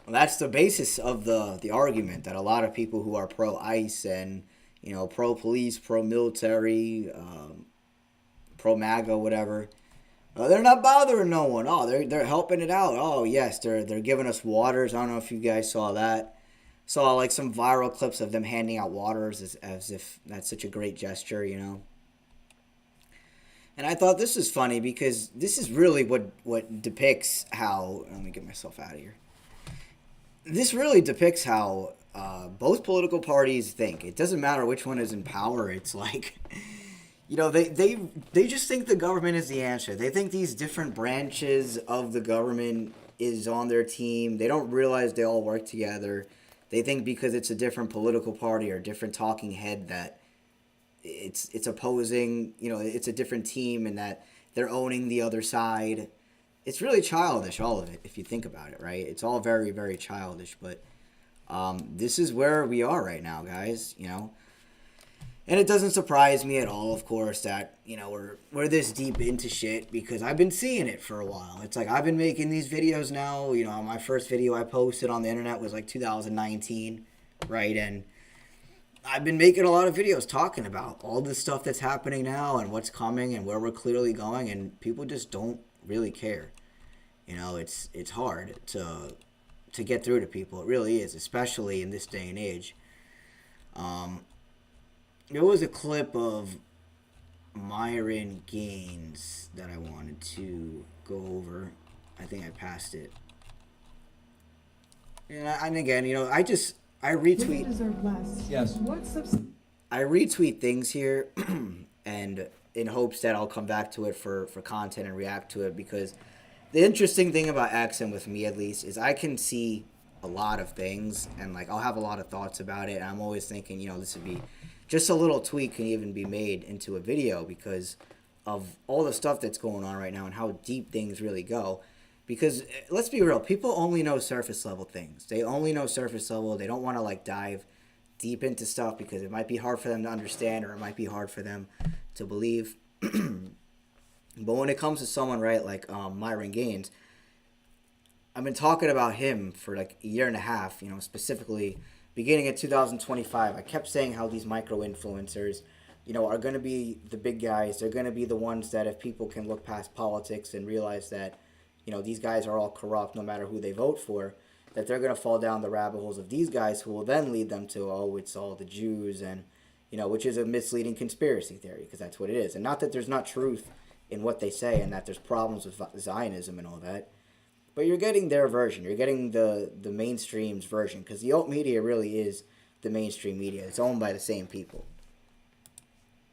Well, that's the basis of the argument that a lot of people who are pro-ICE and, pro-police, pro-military, pro-MAGA, whatever, they're not bothering no one. Oh, they're helping it out. Oh, yes, they're giving us waters. I don't know if you guys saw that. Saw like some viral clips of them handing out waters as if that's such a great gesture, And I thought this was funny because this is really what depicts how... Let me get myself out of here. This really depicts how both political parties think. It doesn't matter which one is in power. It's like... they just think the government is the answer. They think these different branches of the government is on their team. They don't realize they all work together. They think because it's a different political party or a different talking head that it's opposing, it's a different team and that they're owning the other side. It's really childish, all of it, if you think about it, right? It's all very, very childish, but This is where we are right now, guys, you know. And it doesn't surprise me at all, of course, that, you know, we're this deep into shit because I've been seeing it for a while. It's like I've been making these videos now, you know, my first video I posted on the internet was like 2019, right? And I've been making a lot of videos talking about all this stuff that's happening now and what's coming and where we're clearly going, and people just don't really care. You know, it's hard to get through to people. It really is, especially in this day and age. There was a clip of Myron Gaines that I wanted to go over. I think I passed it. And again, you know, I retweet. Women deserve less. Yes. I retweet things here, and in hopes that I'll come back to it for content and react to it, because the interesting thing about X, and with me at least, is I can see a lot of things, and like I'll have a lot of thoughts about it, and I'm always thinking, you know, this would be just a little tweak can even be made into a video because of all the stuff that's going on right now and how deep things really go. Because let's be real, people only know surface level things. They only know surface level. They don't want to like dive deep into stuff because it might be hard for them to understand, or it might be hard for them to believe. But when it comes to someone, right, like Myron Gaines, I've been talking about him for like a year and a half, you know, specifically beginning of 2025. I kept saying how these micro influencers, you know, are going to be the big guys. They're going to be the ones that if people can look past politics and realize that, you know, these guys are all corrupt no matter who they vote for, that they're going to fall down the rabbit holes of these guys, who will then lead them to, oh, it's all the Jews, and, you know, which is a misleading conspiracy theory, because that's what it is. And not that there's not truth in what they say and that there's problems with Zionism and all that, but you're getting their version. You're getting the mainstream's version, because the alt media really is the mainstream media. It's owned by the same people.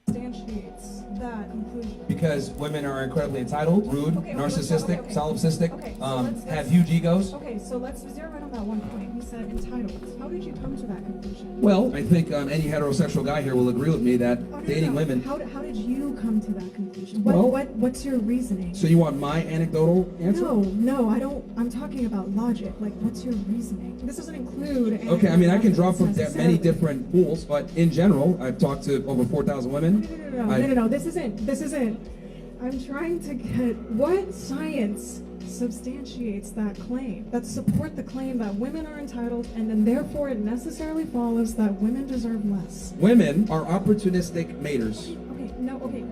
Substantiates that conclusion. Because women are incredibly entitled, rude, narcissistic, okay. solipsistic, Okay, so let's have huge egos. Okay, so let's zero in on that one point. You said entitled. How did you come to that conclusion? Well, I think any heterosexual guy here will agree with me that dating women. How did you come to that conclusion? Well, What's your reasoning? So you want my anecdotal answer? No, I don't. I'm talking about logic. Like, what's your reasoning? This doesn't include. Okay, I mean, I can draw from necessarily. many different pools, but in general, I've talked to over 4,000 women. No. This isn't. I'm trying to get what science substantiates that claim, that support the claim that women are entitled, and then therefore it necessarily follows that women deserve less. Women are opportunistic maters. Okay.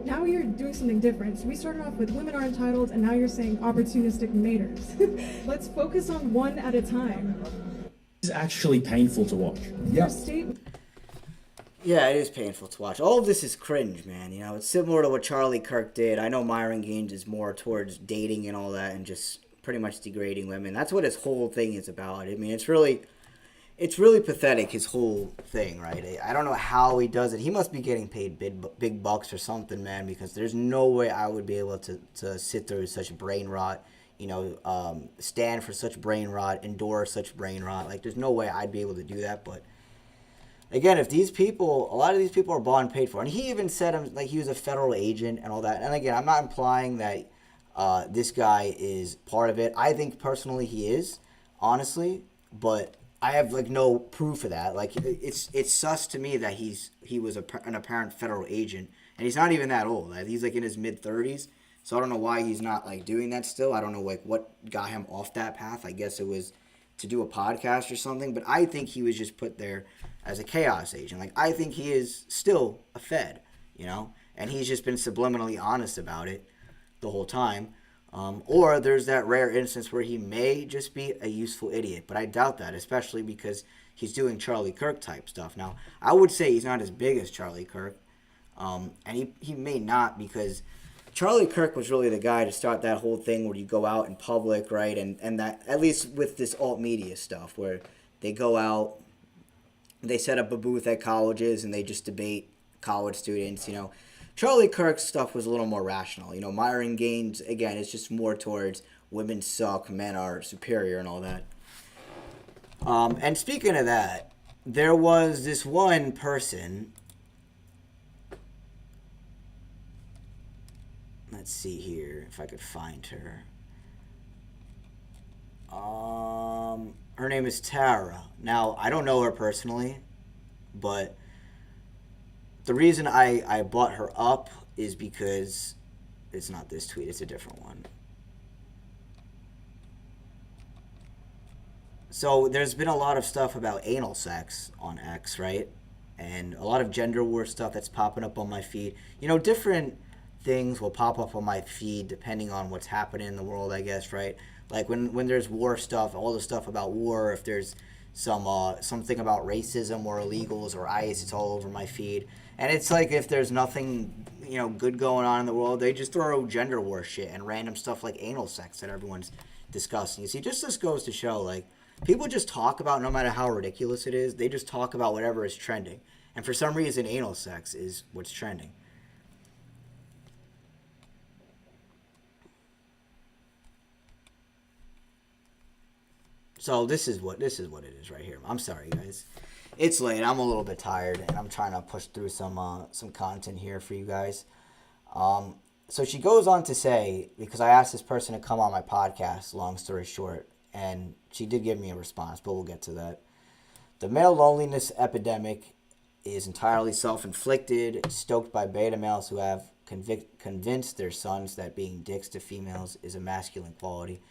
Now you're doing something different. So we started off with women are entitled, and now you're saying opportunistic maters. Let's focus on one at a time. It's actually painful to watch. Your statement. Yeah, it is painful to watch. All of this is cringe, man. You know, it's similar to what Charlie Kirk did. I know Myron Gaines is more towards dating and all that and just pretty much degrading women. That's what his whole thing is about. I mean, it's really pathetic, his whole thing, right? I don't know how he does it. He must be getting paid big bucks or something, man, because there's no way I would be able to sit through such brain rot, you know, stand for such brain rot, endure such brain rot. Like, there's no way I'd be able to do that, but again, if these people, a lot of these people are bought and paid for, and he even said like he was a federal agent and all that. And again, I'm not implying that this guy is part of it. I think personally he is, honestly, but I have like no proof of that. Like it's sus to me that he was an apparent federal agent, and he's not even that old. He's like in his mid-30s, so I don't know why he's not like doing that still. I don't know like what got him off that path. I guess it was to do a podcast or something, but I think he was just put there as a chaos agent. Like, I think he is still a Fed, you know, and he's just been subliminally honest about it the whole time. Or there's that rare instance where he may just be a useful idiot, but I doubt that, especially because he's doing Charlie Kirk type stuff. Now, I would say he's not as big as Charlie Kirk, and he may not, because Charlie Kirk was really the guy to start that whole thing where you go out in public, right? And that, at least with this alt media stuff, where they go out, they set up a booth at colleges and they just debate college students, you know. Charlie Kirk's stuff was a little more rational. You know, Myron Gaines, again, is just more towards women suck, men are superior and all that. And speaking of that, there was this one person. Let's see here if I could find her. Her name is Tara. Now, I don't know her personally, but the reason I brought her up is because it's not this tweet, it's a different one. So there's been a lot of stuff about anal sex on X, right? And a lot of gender war stuff that's popping up on my feed. You know, different things will pop up on my feed depending on what's happening in the world, I guess, right? Like when there's war stuff, all the stuff about war, if there's something about racism or illegals or ICE, it's all over my feed. And it's like if there's nothing, you know, good going on in the world, they just throw gender war shit and random stuff like anal sex that everyone's discussing. You see, just this goes to show, like, people just talk about, no matter how ridiculous it is, they just talk about whatever is trending. And for some reason, anal sex is what's trending. So this is what it is right here. I'm sorry, guys. It's late. I'm a little bit tired, and I'm trying to push through some content here for you guys. So she goes on to say, because I asked this person to come on my podcast, long story short, and she did give me a response, but we'll get to that. The male loneliness epidemic is entirely self-inflicted, stoked by beta males who have convinced their sons that being dicks to females is a masculine quality.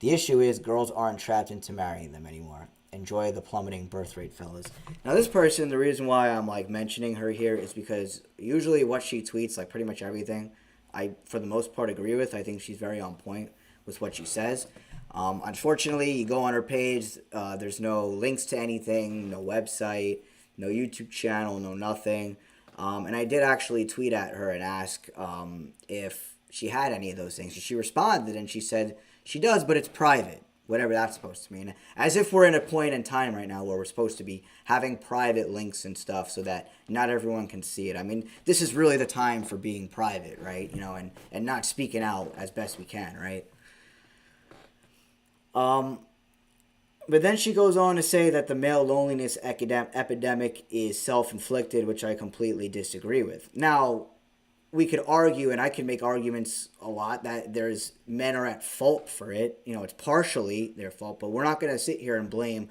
The issue is girls aren't trapped into marrying them anymore. Enjoy the plummeting birth rate, fellas. Now, this person, the reason why I'm like mentioning her here is because usually what she tweets, like pretty much everything, I for the most part agree with. I think she's very on point with what she says. Unfortunately, you go on her page, there's no links to anything, no website, no YouTube channel, no nothing. And I did actually tweet at her and ask if she had any of those things. She responded and she said she does, but it's private, whatever that's supposed to mean. As if we're in a point in time right now where we're supposed to be having private links and stuff so that not everyone can see it. I mean, this is really the time for being private, right? You know, and not speaking out as best we can, right? But then she goes on to say that the male loneliness epidemic is self-inflicted, which I completely disagree with. Now, we could argue, and I can make arguments a lot, that men are at fault for it. You know, it's partially their fault, but we're not going to sit here and blame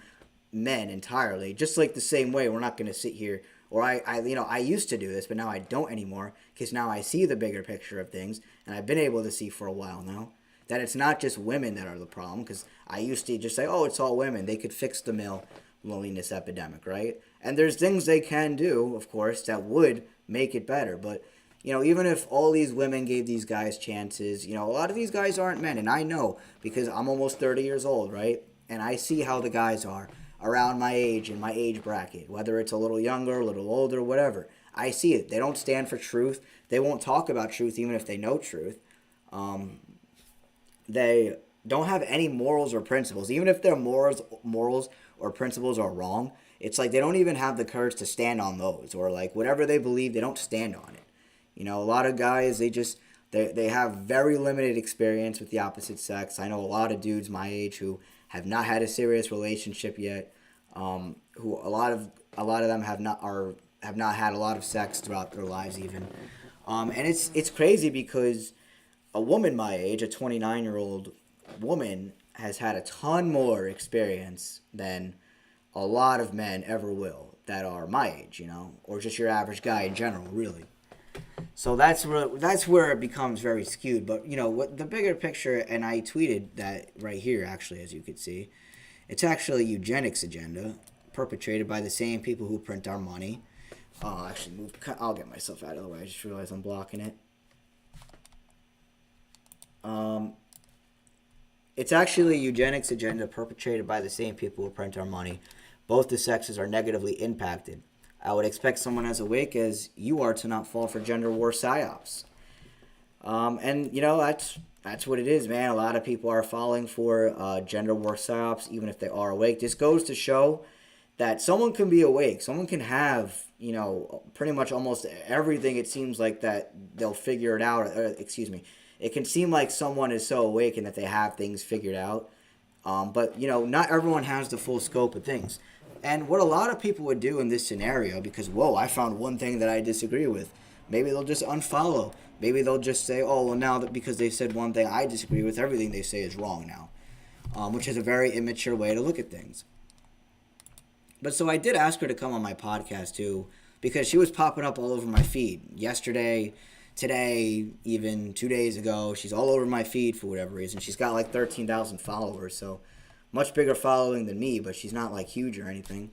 men entirely. Just like the same way, we're not going to sit here, or I used to do this, but now I don't anymore, because now I see the bigger picture of things, and I've been able to see for a while now that it's not just women that are the problem, because I used to just say, oh, it's all women. They could fix the male loneliness epidemic, right? And there's things they can do, of course, that would make it better, but you know, even if all these women gave these guys chances, you know, a lot of these guys aren't men. And I know because I'm almost 30 years old, right? And I see how the guys are around my age and my age bracket, whether it's a little younger, a little older, whatever. I see it. They don't stand for truth. They won't talk about truth even if they know truth. They don't have any morals or principles. Even if their morals or principles are wrong, it's like they don't even have the courage to stand on those, or like whatever they believe, they don't stand on it. You know, a lot of guys, they have very limited experience with the opposite sex. I know a lot of dudes my age who have not had a serious relationship yet. Who a lot of them have not had a lot of sex throughout their lives even. And it's crazy because a woman my age, a 29-year-old woman, has had a ton more experience than a lot of men ever will that are my age, you know, or just your average guy in general, really. So that's where it becomes very skewed. But, you know, what the bigger picture, and I tweeted that right here, actually, as you could see, it's actually a eugenics agenda perpetrated by the same people who print our money. I'll get myself out of the way. I just realized I'm blocking it. It's actually a eugenics agenda perpetrated by the same people who print our money. Both the sexes are negatively impacted. I would expect someone as awake as you are to not fall for gender war psyops. And, you know, that's what it is, man. A lot of people are falling for gender war psyops, even if they are awake. This goes to show that someone can be awake. Someone can have, you know, pretty much almost everything. It seems like that they'll figure it out. It can seem like someone is so awake and that they have things figured out. But, you know, not everyone has the full scope of things. And what a lot of people would do in this scenario, because, whoa, I found one thing that I disagree with. Maybe they'll just unfollow. Maybe they'll just say, oh, well, now that because they said one thing I disagree with, everything they say is wrong now. which is a very immature way to look at things. But so I did ask her to come on my podcast too, because she was popping up all over my feed yesterday, today, even 2 days ago. She's all over my feed for whatever reason. She's got like 13,000 followers, so much bigger following than me, but she's not like huge or anything.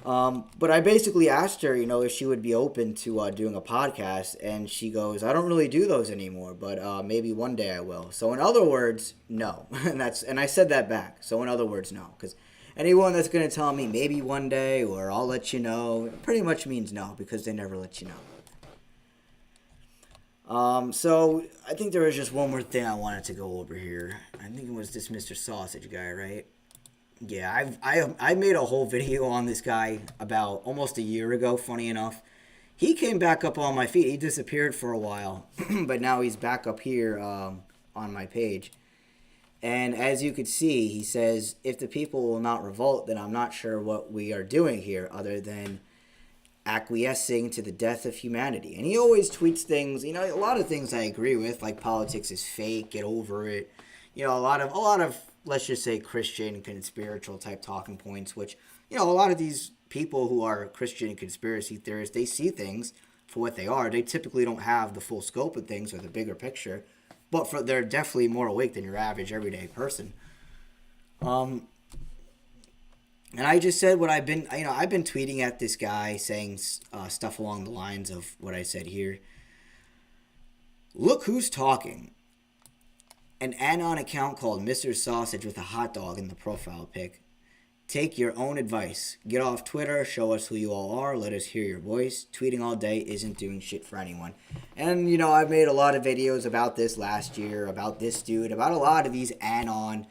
But I basically asked her, if she would be open to doing a podcast, and she goes, "I don't really do those anymore, but maybe one day I will." So in other words, no. And I said that back. So in other words, no, because anyone that's going to tell me maybe one day or I'll let you know, it pretty much means no, because they never let you know. So I think there was just one more thing I wanted to go over here. I think it was this Mr. Sausage guy, right? Yeah, I made a whole video on this guy about almost a year ago, funny enough. He came back up on my feed. He disappeared for a while, but now he's back up here on my page. And as you could see, he says, "If the people will not revolt, then I'm not sure what we are doing here other than acquiescing to the death of humanity." And he always tweets things, a lot of things I agree with, like politics is fake, get over it. A lot of let's just say Christian and spiritual type talking points, which, a lot of these people who are Christian and conspiracy theorists, they see things for what they are. They typically don't have the full scope of things or the bigger picture, but they're definitely more awake than your average everyday person. And I just said what I've been tweeting at this guy, saying stuff along the lines of what I said here. Look who's talking. An anon account called Mr. Sausage with a hot dog in the profile pic. Take your own advice. Get off Twitter, show us who you all are, let us hear your voice. Tweeting all day isn't doing shit for anyone. And, I've made a lot of videos about this last year, about this dude, about a lot of these anon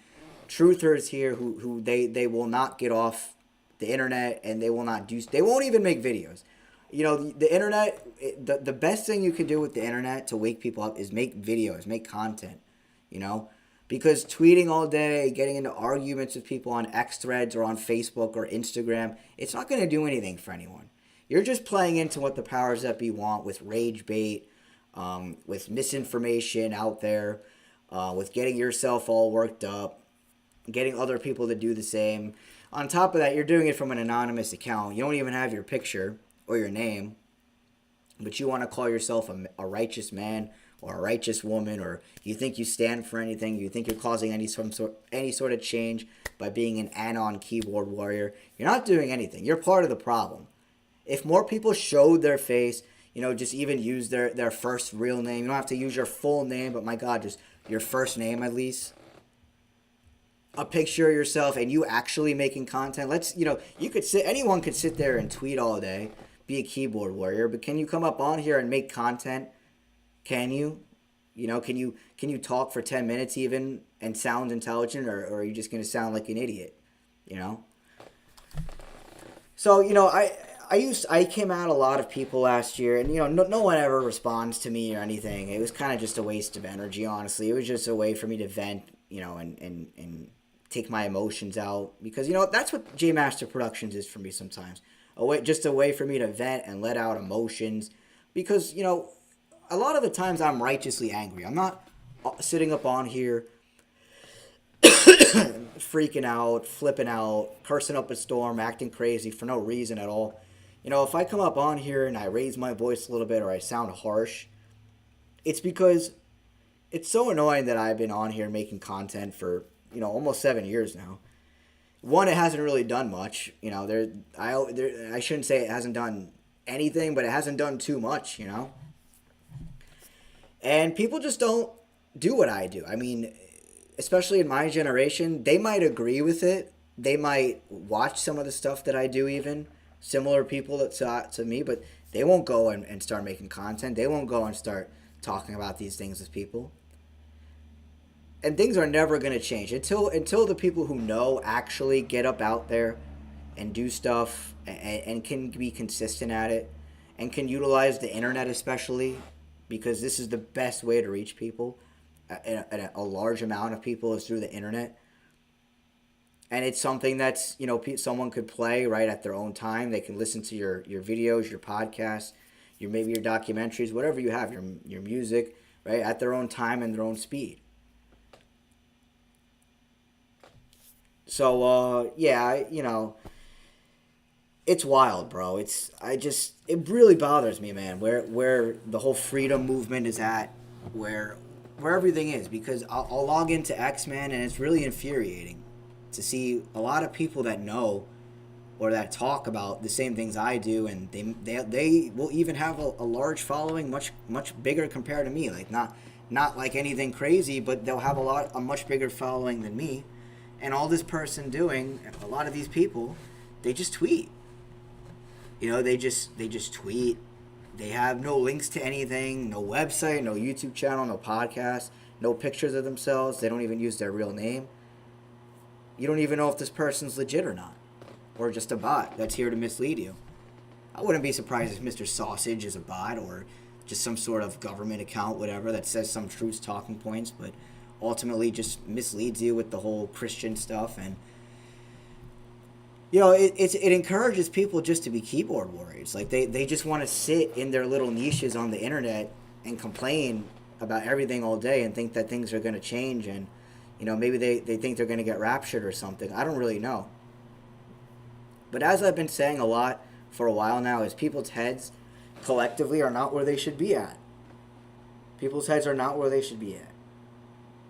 truthers here who they will not get off the internet, and they won't even make videos. The internet, the best thing you can do with the internet to wake people up is make videos, make content. Because tweeting all day, getting into arguments with people on X threads or on Facebook or Instagram, it's not going to do anything for anyone. You're just playing into what the powers that be want with rage bait, with misinformation out there, with getting yourself all worked up, getting other people to do the same. On top of that, you're doing it from an anonymous account. You don't even have your picture or your name, but you want to call yourself a righteous man or a righteous woman, or you think you stand for anything, you think you're causing any sort of change by being an anon keyboard warrior. You're not doing anything. You're part of the problem. If more people showed their face, just even use their first real name. You don't have to use your full name, but my God, just your first name at least. A picture of yourself and you actually making content. Anyone could sit there and tweet all day, be a keyboard warrior, but can you come up on here and make content? Can you? Can you talk for 10 minutes even and sound intelligent, or are you just going to sound like an idiot? So, I came at a lot of people last year, and no one ever responds to me or anything. It was kind of just a waste of energy, honestly. It was just a way for me to vent, and take my emotions out, because that's what J-Master Productions is for me sometimes. Just a way for me to vent and let out emotions, because a lot of the times I'm righteously angry. I'm not sitting up on here freaking out, flipping out, cursing up a storm, acting crazy for no reason at all. If I come up on here and I raise my voice a little bit or I sound harsh, it's because it's so annoying that I've been on here making content for, almost 7 years now. One, it hasn't really done much. I shouldn't say it hasn't done anything, but it hasn't done too much, And people just don't do what I do. I mean, especially in my generation, they might agree with it. They might watch some of the stuff that I do even. Similar people to me, but they won't go and start making content. They won't go and start talking about these things with people. And things are never going to change until the people who know actually get up out there and do stuff and can be consistent at it and can utilize the internet especially, because this is the best way to reach people. A large amount of people is through the internet. And it's something that's, someone could play right at their own time. They can listen to your videos, your podcasts, maybe your documentaries, whatever you have, your music, right, at their own time and their own speed. So, yeah, it's wild, bro. It really bothers me, man, where the whole freedom movement is at, where everything is, because I'll log into X, man, and it's really infuriating to see a lot of people that know or that talk about the same things I do, and they will even have a large following, much bigger compared to me. Like not like anything crazy, but they'll have a much bigger following than me. And all this person doing, a lot of these people, they just tweet. They just tweet. They have no links to anything, no website, no YouTube channel, no podcast, no pictures of themselves. They don't even use their real name. You don't even know if this person's legit or not, or just a bot that's here to mislead you. I wouldn't be surprised if Mr. Sausage is a bot or just some sort of government account, whatever, that says some truth talking points, but ultimately just misleads you with the whole Christian stuff. And it encourages people just to be keyboard warriors. Like they just want to sit in their little niches on the internet and complain about everything all day and think that things are going to change, and maybe they think they're going to get raptured or something. I don't really know. But as I've been saying a lot for a while now, is people's heads collectively are not where they should be at. People's heads are not where they should be at.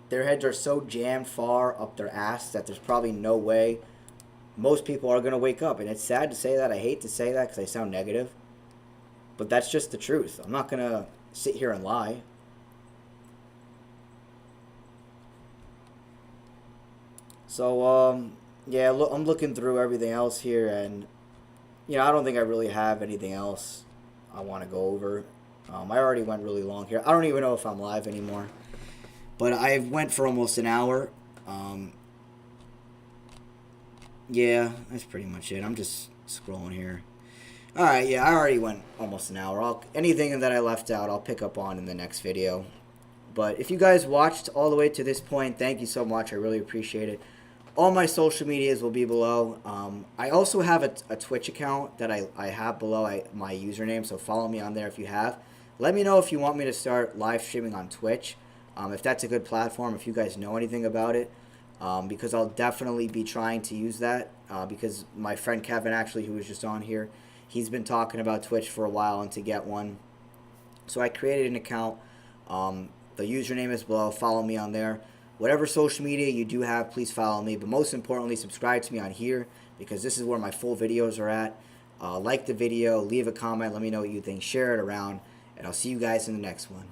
Their heads are so jammed far up their ass that there's probably no way most people are going to wake up. And it's sad to say that. I hate to say that because I sound negative. But that's just the truth. I'm not going to sit here and lie. So, yeah, I'm looking through everything else here, and, I don't think I really have anything else I want to go over. I already went really long here. I don't even know if I'm live anymore. But I went for almost an hour. Yeah, that's pretty much it. I'm just scrolling here. Alright, yeah, I already went almost an hour. Anything that I left out, I'll pick up on in the next video. But if you guys watched all the way to this point, thank you so much. I really appreciate it. All my social medias will be below. I also have a Twitch account that I have below my username, so follow me on there if you have. Let me know if you want me to start live streaming on Twitch, if that's a good platform, if you guys know anything about it, because I'll definitely be trying to use that, because my friend Kevin, actually, who was just on here, he's been talking about Twitch for a while and to get one. So I created an account. The username is below. Follow me on there. Whatever social media you do have, please follow me. But most importantly, subscribe to me on here, because this is where my full videos are at. Like the video, leave a comment, let me know what you think, share it around, and I'll see you guys in the next one.